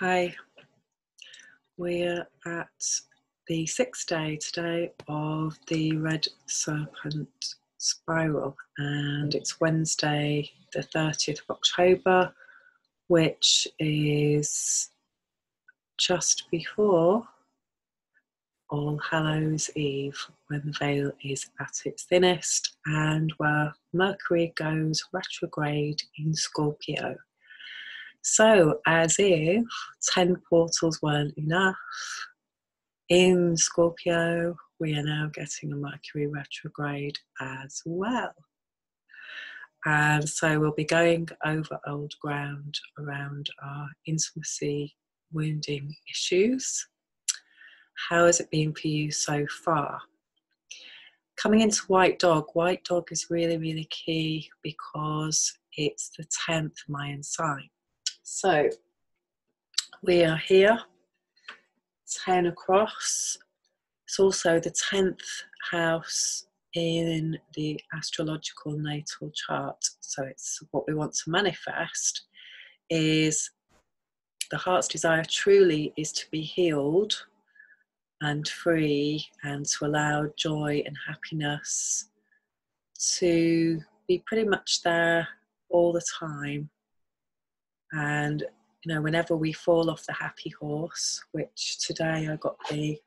Hi, we're at the 6th day today of the Red Serpent Spiral, and it's Wednesday the 30th of October, which is just before All Hallows Eve, when the veil is at its thinnest and where Mercury goes retrograde in Scorpio. So, as if 10 portals weren't enough, in Scorpio, we are now getting a Mercury retrograde as well. And so we'll be going over old ground around our intimacy, wounding issues. How has it been for you so far? Coming into White Dog is really, really key because it's the 10th Mayan sign. So we are here, 10 across. It's also the 10th house in the astrological natal chart. So it's what we want to manifest is the heart's desire truly is to be healed and free, and to allow joy and happiness to be pretty much there all the time. And you know, whenever we fall off the happy horse, which today I got the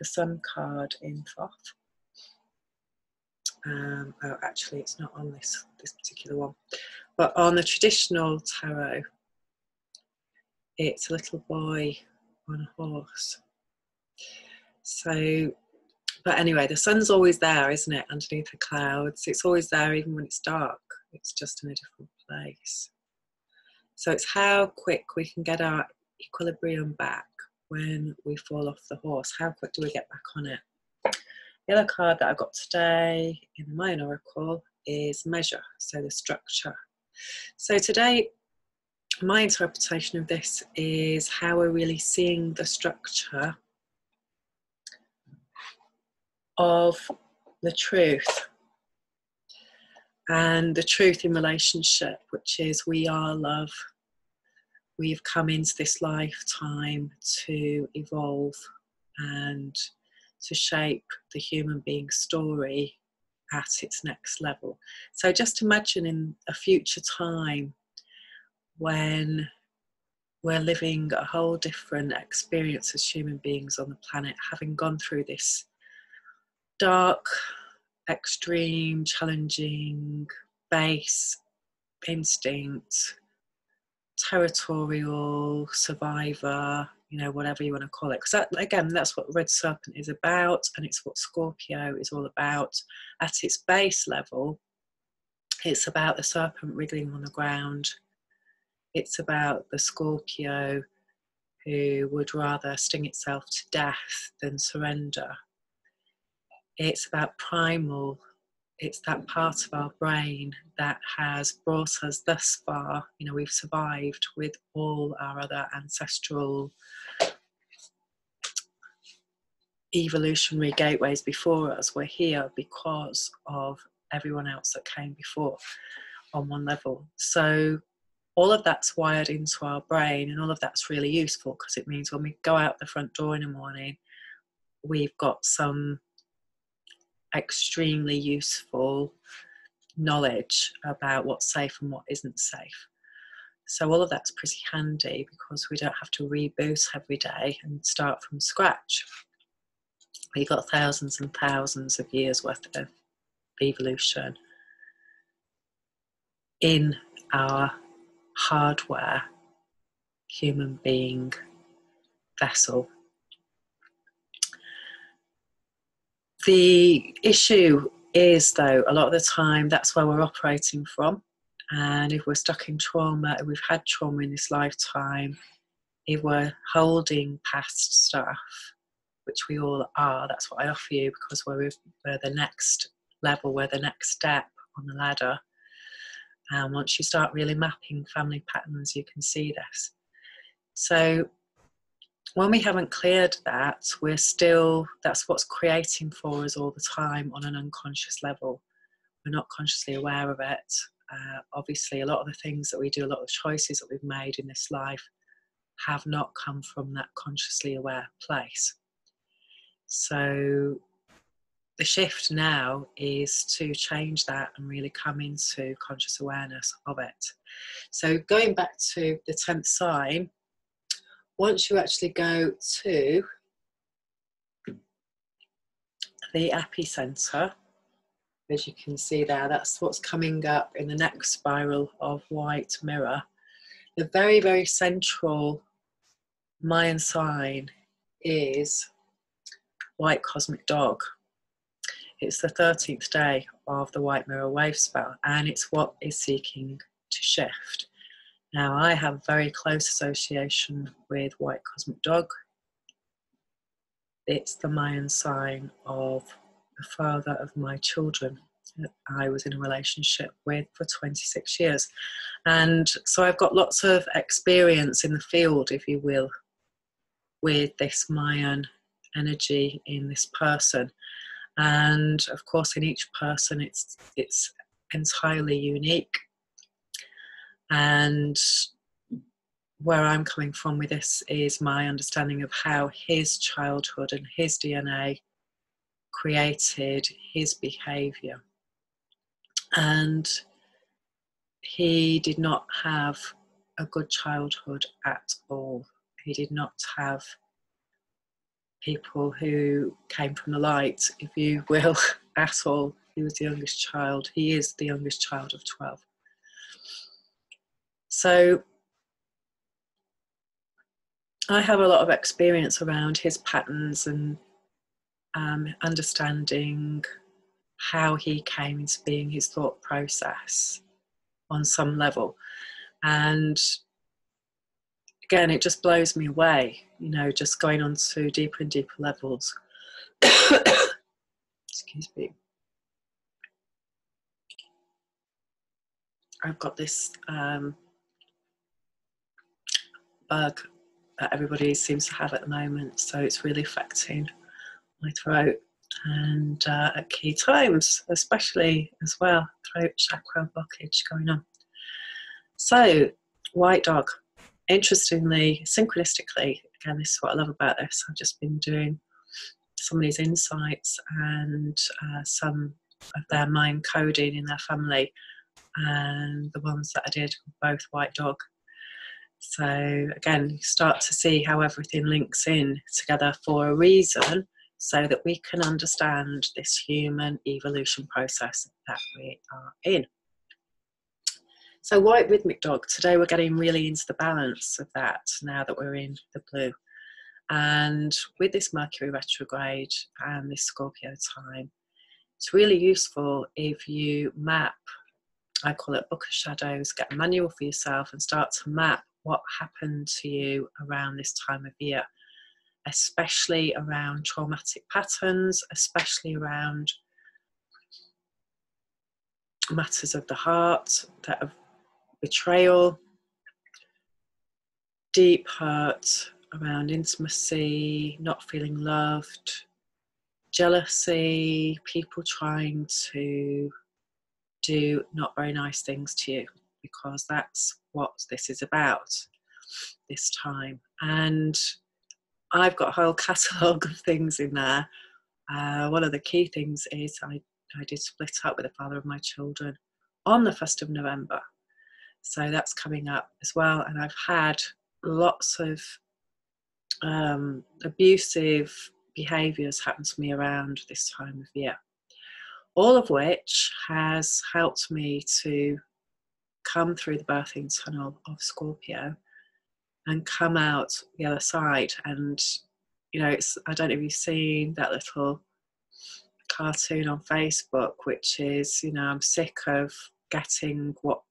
Sun card in Thoth. Oh, actually, it's not on this particular one, but on the traditional tarot, it's a little boy on a horse. So, but anyway, the sun's always there, isn't it, underneath the clouds? It's always there even when it's dark. It's just in a different place. So it's how quick we can get our equilibrium back when we fall off the horse. How quick do we get back on it? The other card that I got today in the Mayan Oracle is measure, so the structure. So today, my interpretation of this is how we're really seeing the structure of the truth. And the truth in relationship, which is we are love. We've come into this lifetime to evolve and to shape the human being story at its next level. So just imagine in a future time when we're living a whole different experience as human beings on the planet, having gone through this dark, extreme, challenging, base, instinct, territorial, survivor, you know, whatever you want to call it. Because that, again, that's what Red Serpent is about, and it's what Scorpio is all about. At its base level, it's about the serpent wriggling on the ground. It's about the Scorpio who would rather sting itself to death than surrender. It's about primal. It's that part of our brain that has brought us thus far. You know, we've survived with all our other ancestral evolutionary gateways before us. We're here because of everyone else that came before on one level. So all of that's wired into our brain, and all of that's really useful because it means when we go out the front door in the morning, we've got some extremely useful knowledge about what's safe and what isn't safe. So all of that's pretty handy because we don't have to reboot every day and start from scratch. We've got thousands and thousands of years worth of evolution in our hardware human being vessel. The issue is, though, a lot of the time that's where we're operating from. And if we're stuck in trauma, if we've had trauma in this lifetime, if we're holding past stuff, which we all are, that's what I offer you, because we're the next level, we're the next step on the ladder. And once you start really mapping family patterns, you can see this. So when we haven't cleared that, that's what's creating for us all the time on an unconscious level. We're not consciously aware of it. Obviously, a lot of the things that we do, a lot of the choices that we've made in this life have not come from that consciously aware place. So the shift now is to change that and really come into conscious awareness of it. So going back to the 10th sign, once you actually go to the epicenter, as you can see there, that's what's coming up in the next spiral of white mirror. The very, very central Mayan sign is white cosmic dog. It's the 13th day of the white mirror wave spell, and it's what is seeking to shift. Now, I have a very close association with white cosmic dog. It's the Mayan sign of the father of my children that I was in a relationship with for 26 years. And so I've got lots of experience in the field, if you will, with this Mayan energy in this person. And of course, in each person, it's entirely unique. And where I'm coming from with this is my understanding of how his childhood and his DNA created his behaviour. And he did not have a good childhood at all. He did not have people who came from the light, if you will, at all. He was the youngest child. He is the youngest child of 12. So I have a lot of experience around his patterns and understanding how he came into being, his thought process on some level. And again, it just blows me away, you know, just going on to deeper and deeper levels. Excuse me. I've got this bug that everybody seems to have at the moment, so it's really affecting my throat, and at key times especially as well, throat chakra blockage going on. So white dog, interestingly, synchronistically, again, this is what I love about this, I've just been doing some of these insights and some of their mind coding in their family, and the ones that I did were both white dog. So again, you start to see how everything links in together for a reason, so that we can understand this human evolution process that we are in. So white rhythmic dog, today we're getting really into the balance of that now that we're in the blue. And with this Mercury retrograde and this Scorpio time, it's really useful if you map, I call it Book of Shadows, get a manual for yourself and start to map what happened to you around this time of year, especially around traumatic patterns, especially around matters of the heart, that of betrayal, deep hurt around intimacy, not feeling loved, jealousy, people trying to do not very nice things to you, because that's what this is about this time. And I've got a whole catalogue of things in there. One of the key things is I did split up with the father of my children on the 1st of November. So that's coming up as well. And I've had lots of abusive behaviours happen to me around this time of year, all of which has helped me to come through the birthing tunnel of Scorpio and come out the other side. And you know, I don't know if you've seen that little cartoon on Facebook, which is, you know, I'm sick of getting what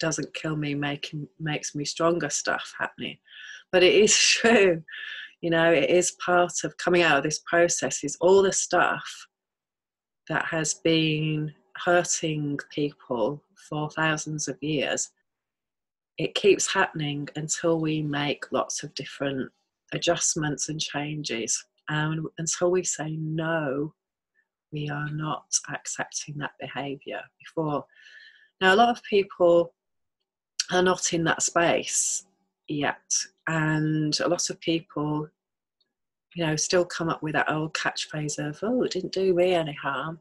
doesn't kill me makes me stronger stuff happening. But it is true, you know, it is part of coming out of this process, is all the stuff that has been hurting people for thousands of years. It keeps happening until we make lots of different adjustments and changes, and until we say no, we are not accepting that behaviour before. Now, a lot of people are not in that space yet. And a lot of people, you know, still come up with that old catchphrase of, oh, it didn't do me any harm.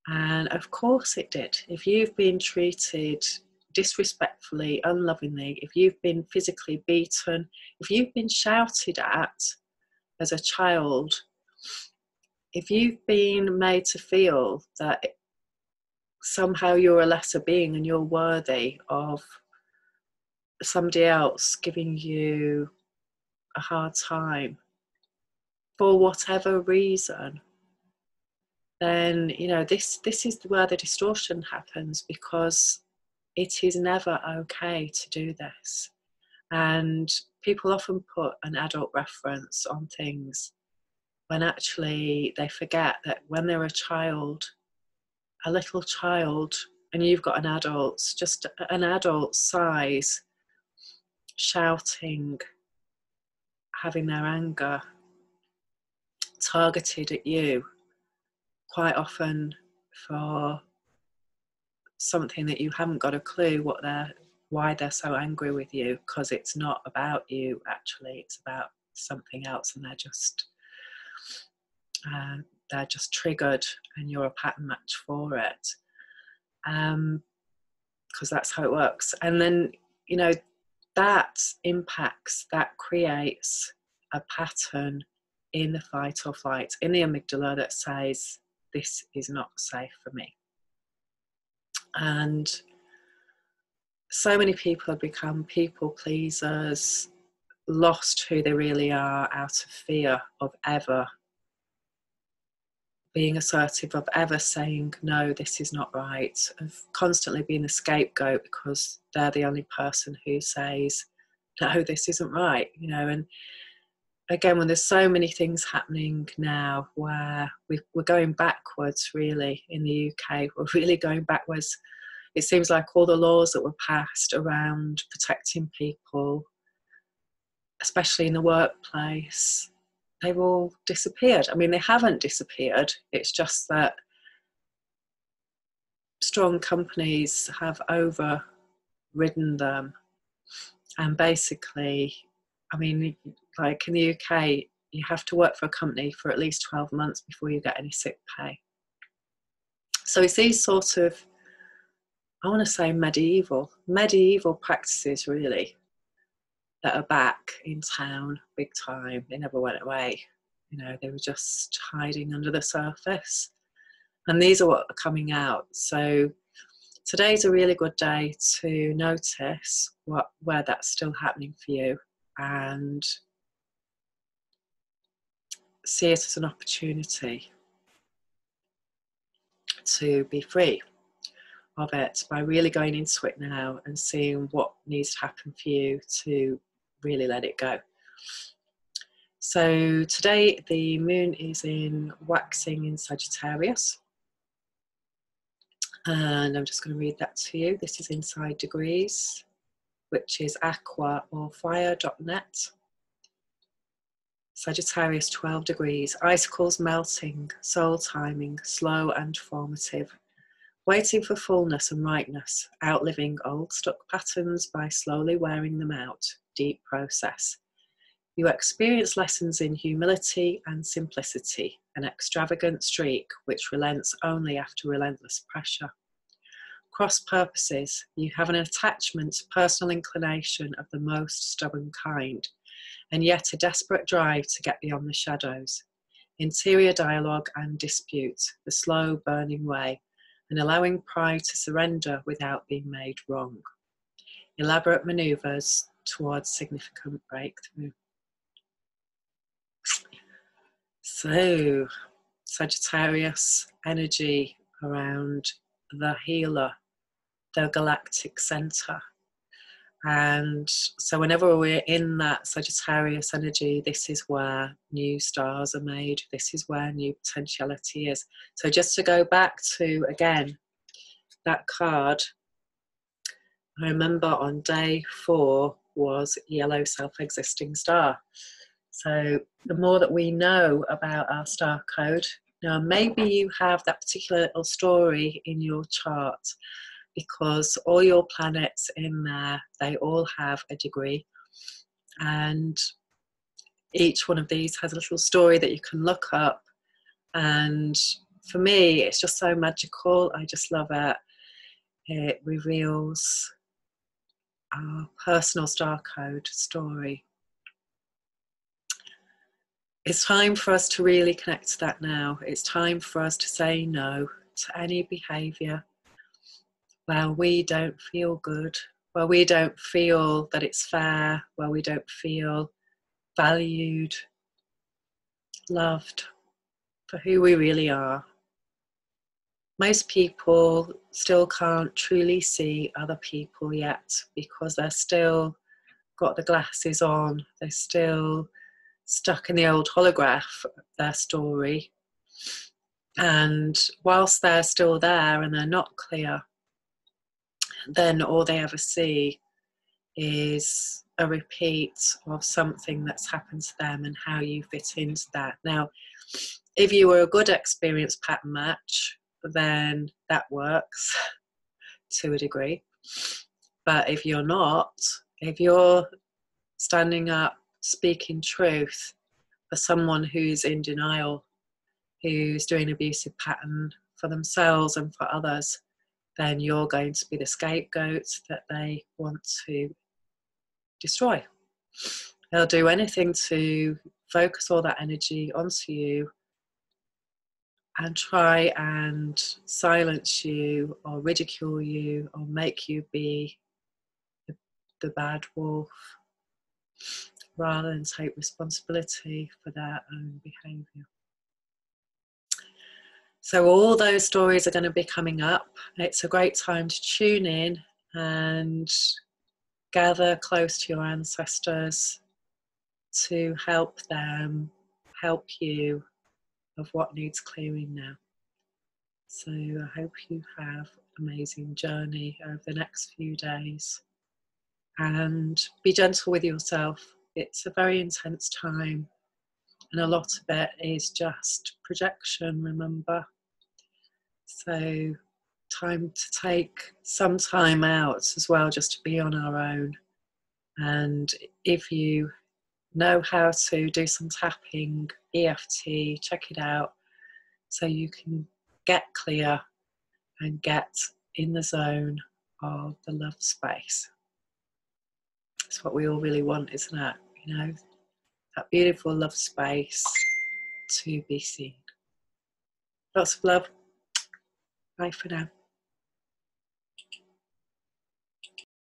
And of course it did. If you've been treated disrespectfully, unlovingly, if you've been physically beaten, if you've been shouted at as a child, if you've been made to feel that somehow you're a lesser being and you're worthy of somebody else giving you a hard time for whatever reason, then, you know, this is where the distortion happens, because it is never okay to do this. And people often put an adult reference on things when actually they forget that when they're a child, a little child, and you've got an adult, just an adult size, shouting, having their anger targeted at you, quite often for something that you haven't got a clue why they're so angry with you, because it's not about you, actually, it's about something else, and they're just triggered, and you're a pattern match for it, because that's how it works. And then, you know, that creates a pattern in the fight or flight, in the amygdala, that says, this is not safe for me. And so many people have become people pleasers, lost who they really are out of fear of ever being assertive, of ever saying, no, this is not right, of constantly being the scapegoat because they're the only person who says, no, this isn't right, you know. And again, when there's so many things happening now where we're going backwards, really, in the UK, we're really going backwards. It seems like all the laws that were passed around protecting people, especially in the workplace, they've all disappeared. I mean, they haven't disappeared. It's just that strong companies have overridden them. And basically, I mean, like in the UK, you have to work for a company for at least 12 months before you get any sick pay. So it's these sort of, I want to say medieval practices, really, that are back in town big time. They never went away. You know, they were just hiding under the surface. And these are what are coming out. So today's a really good day to notice where that's still happening for you, and see it as an opportunity to be free of it by really going into it now and seeing what needs to happen for you to really let it go. So today the moon is in waxing in Sagittarius, and I'm just going to read that to you. This is inside degrees, which is aqua or fire.net. Sagittarius 12 degrees, icicles melting, soul timing, slow and formative, waiting for fullness and rightness, outliving old stuck patterns by slowly wearing them out, deep process. You experience lessons in humility and simplicity, an extravagant streak which relents only after relentless pressure. Cross purposes, you have an attachment to personal inclination of the most stubborn kind, and yet a desperate drive to get beyond the shadows. Interior dialogue and dispute, the slow burning way, and allowing pride to surrender without being made wrong. Elaborate manoeuvres towards significant breakthrough. So, Sagittarius energy around the healer, the galactic center. And so whenever we're in that Sagittarius energy, this is where new stars are made. This is where new potentiality is. So just to go back to, again, that card, I remember on day 4 was yellow self-existing star. So the more that we know about our star code, now maybe you have that particular little story in your chart. because all your planets in there, they all have a degree, and each one of these has a little story that you can look up. And for me, it's just so magical. I just love it. It reveals our personal star code story. It's time for us to really connect to that now. It's time for us to say no to any behaviour where we don't feel good, where we don't feel that it's fair, where we don't feel valued, loved for who we really are. Most people still can't truly see other people yet because they're still got the glasses on. They're still stuck in the old holograph of their story. And whilst they're still there and they're not clear, then all they ever see is a repeat of something that's happened to them and how you fit into that. Now, if you were a good experienced pattern match, then that works to a degree. But if you're not, if you're standing up, speaking truth for someone who's in denial, who's doing abusive pattern for themselves and for others, then you're going to be the scapegoat that they want to destroy. They'll do anything to focus all that energy onto you and try and silence you or ridicule you or make you be the bad wolf rather than take responsibility for their own behaviour. So all those stories are going to be coming up. It's a great time to tune in and gather close to your ancestors to help them help you of what needs clearing now. So I hope you have an amazing journey over the next few days, and be gentle with yourself. It's a very intense time, and a lot of it is just projection, remember. So time to take some time out as well, just to be on our own. And if you know how to do some tapping, EFT, check it out so you can get clear and get in the zone of the love space. It's what we all really want, isn't it? You know, that beautiful love space to be seen. Lots of love. Bye for now.